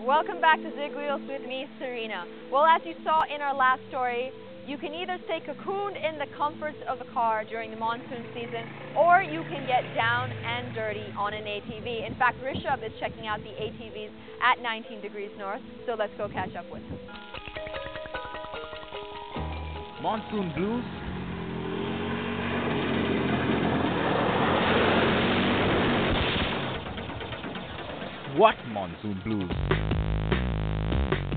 Welcome back to Zigwheels with me, Serena. Well, as you saw in our last story, you can either stay cocooned in the comforts of a car during the monsoon season, or you can get down and dirty on an ATV. In fact, Rishabh is checking out the ATVs at 19 degrees north, so let's go catch up with him. Monsoon blues. What monsoon blues?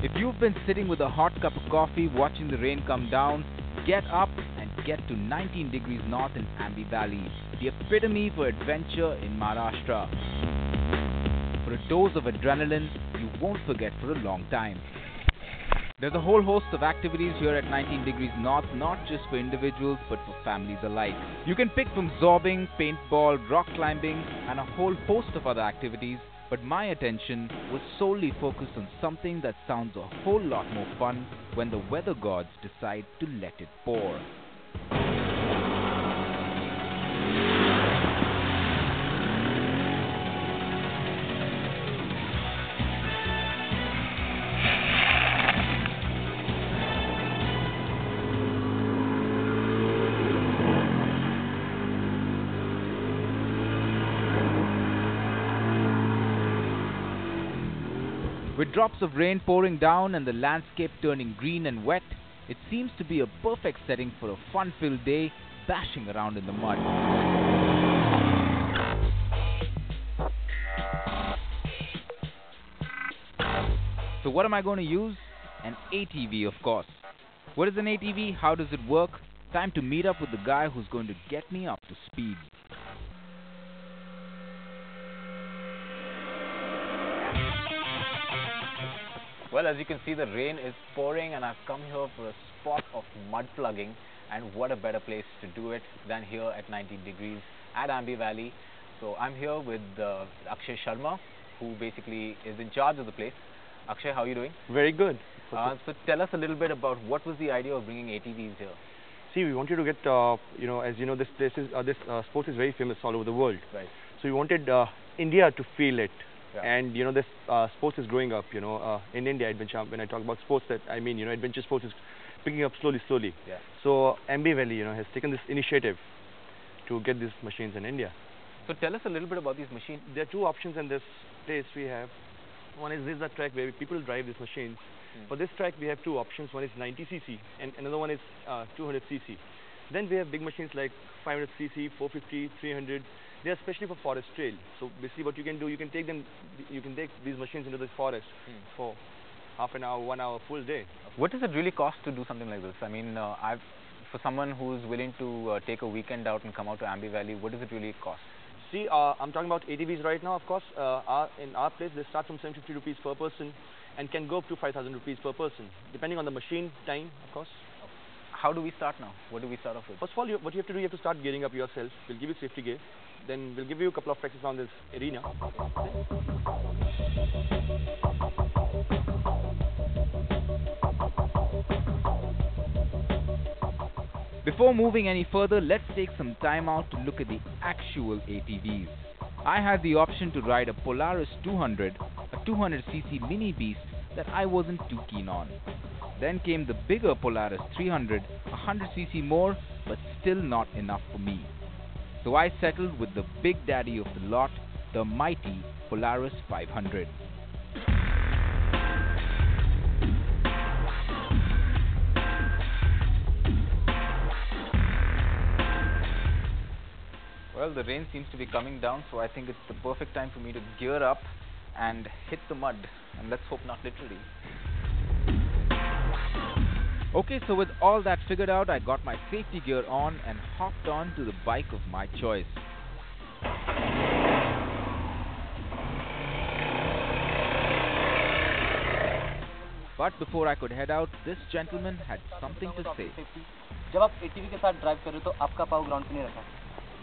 If you've been sitting with a hot cup of coffee watching the rain come down, get up and get to 19 degrees north in Ambi Valley, the epitome for adventure in Maharashtra. For a dose of adrenaline you won't forget for a long time. There's a whole host of activities here at 19 degrees north, not just for individuals but for families alike. You can pick from zorbing, paintball, rock climbing and a whole host of other activities, but my attention was solely focused on something that sounds a whole lot more fun when the weather gods decide to let it pour. With drops of rain pouring down and the landscape turning green and wet, it seems to be a perfect setting for a fun-filled day bashing around in the mud. So what am I going to use? An ATV, of course. What is an ATV? How does it work? Time to meet up with the guy who's going to get me up to speed. Well, as you can see, the rain is pouring and I've come here for a spot of mud plugging, and what a better place to do it than here at 19 degrees at Ambi Valley. So I'm here with Akshay Sharma, who basically is in charge of the place. Akshay, how are you doing? Very good. So tell us a little bit about what was the idea of bringing ATVs here. See, we wanted to get, as you know, this sport is very famous all over the world. Right. So we wanted India to feel it. Yeah. And this sports is growing up, in India. Adventure. When I talk about sports, that I mean, adventure sports is picking up slowly. Yeah. So Ambi Valley, has taken this initiative to get these machines in India. So tell us a little bit about these machines. There are two options in this place we have. One is this is a track where people drive these machines. For this track, we have two options. One is 90cc and another one is 200cc. Then we have big machines like 500cc, 450, 300. They are especially for forest trail. So basically what you can do, you can take these machines into the forest for half an hour, 1 hour, full day. What does it really cost to do something like this? I mean, for someone who's willing to take a weekend out and come out to Ambi Valley, what does it really cost? See, I'm talking about ATVs right now, of course. In our place, they start from 750 rupees per person and can go up to 5,000 rupees per person, depending on the machine time, of course. How do we start now? What do we start off with? First of all, what you have to do, you have to start gearing up yourself. We'll give you safety gear. Then we'll give you a couple of practice around this arena. Before moving any further, let's take some time out to look at the actual ATVs. I had the option to ride a Polaris 200, a 200cc mini beast that I wasn't too keen on. Then came the bigger Polaris 300, 100cc more, but still not enough for me. So I settled with the big daddy of the lot, the mighty Polaris 500. Well, the rain seems to be coming down, so I think it's the perfect time for me to gear up and hit the mud, and let's hope not literally. Okay, so with all that figured out, I got my safety gear on and hopped on to the bike of my choice. But before I could head out, this gentleman had something to say. जब आप ATV के साथ drive कर रहे हो तो आपका पाव ground पे नहीं रखा,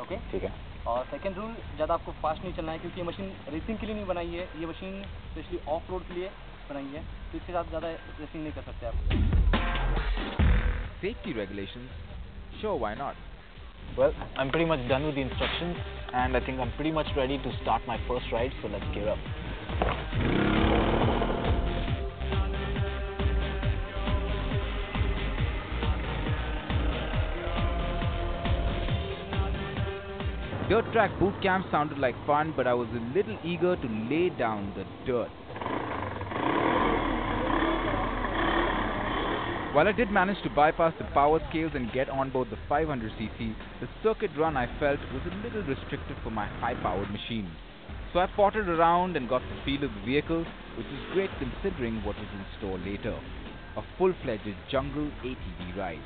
ओके? ठीक है। और सेकंड रूल, ज़्यादा आपको फास्ट नहीं चलना है क्योंकि ये मशीन रेसिंग के लिए नहीं बनाई है, ये मशीन स्पेशली ऑफ रोड के लिए बनाई है, तो इसके साथ ज़्यादा रेसिंग नहीं कर सकते आप। Safety regulations? Sure, why not? Well, I'm pretty much done with the instructions and I think I'm pretty much ready to start my first ride, so let's gear up. Dirt track boot camp sounded like fun, but I was a little eager to lay down the dirt. While I did manage to bypass the power scales and get on board the 500cc, the circuit run I felt was a little restricted for my high-powered machine. So I pottered around and got the feel of the vehicle, which is great considering what was in store later. A full-fledged jungle ATV ride.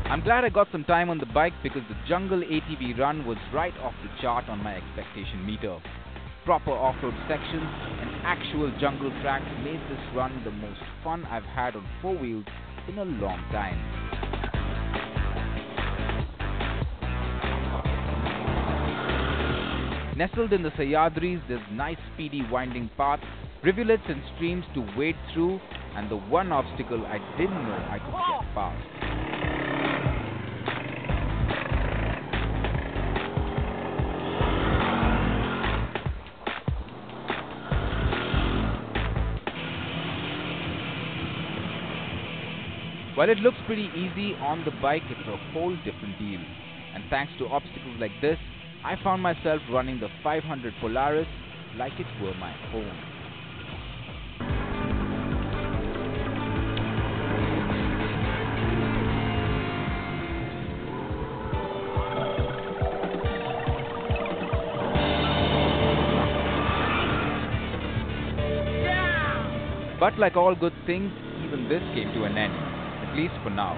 I'm glad I got some time on the bike because the jungle ATV run was right off the chart on my expectation meter. Proper off-road sections and actual jungle tracks made this run the most fun I've had on four wheels in a long time. Nestled in the Sahyadris, there's nice speedy winding paths, rivulets and streams to wade through, and the one obstacle I didn't know I could get past. While it looks pretty easy on the bike, it's a whole different deal. And thanks to obstacles like this, I found myself running the 500 Polaris like it were my own. But like all good things, even this came to an end. At least for now.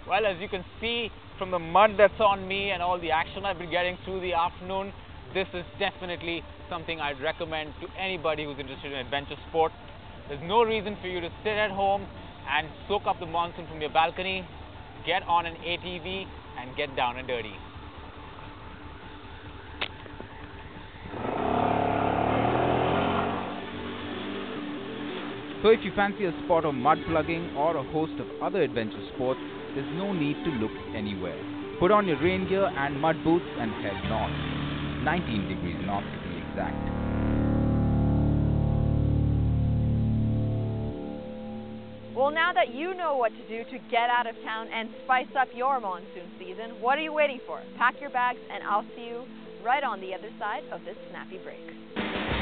Well, as you can see from the mud that's on me and all the action I've been getting through the afternoon, this is definitely something I'd recommend to anybody who's interested in adventure sport. There's no reason for you to sit at home and soak up the monsoon from your balcony. Get on an ATV and get down and dirty. So if you fancy a spot of mud plugging or a host of other adventure sports, there's no need to look anywhere. Put on your rain gear and mud boots and head north. 19 degrees north to be exact. Well, now that you know what to do to get out of town and spice up your monsoon season, what are you waiting for? Pack your bags and I'll see you right on the other side of this snappy break.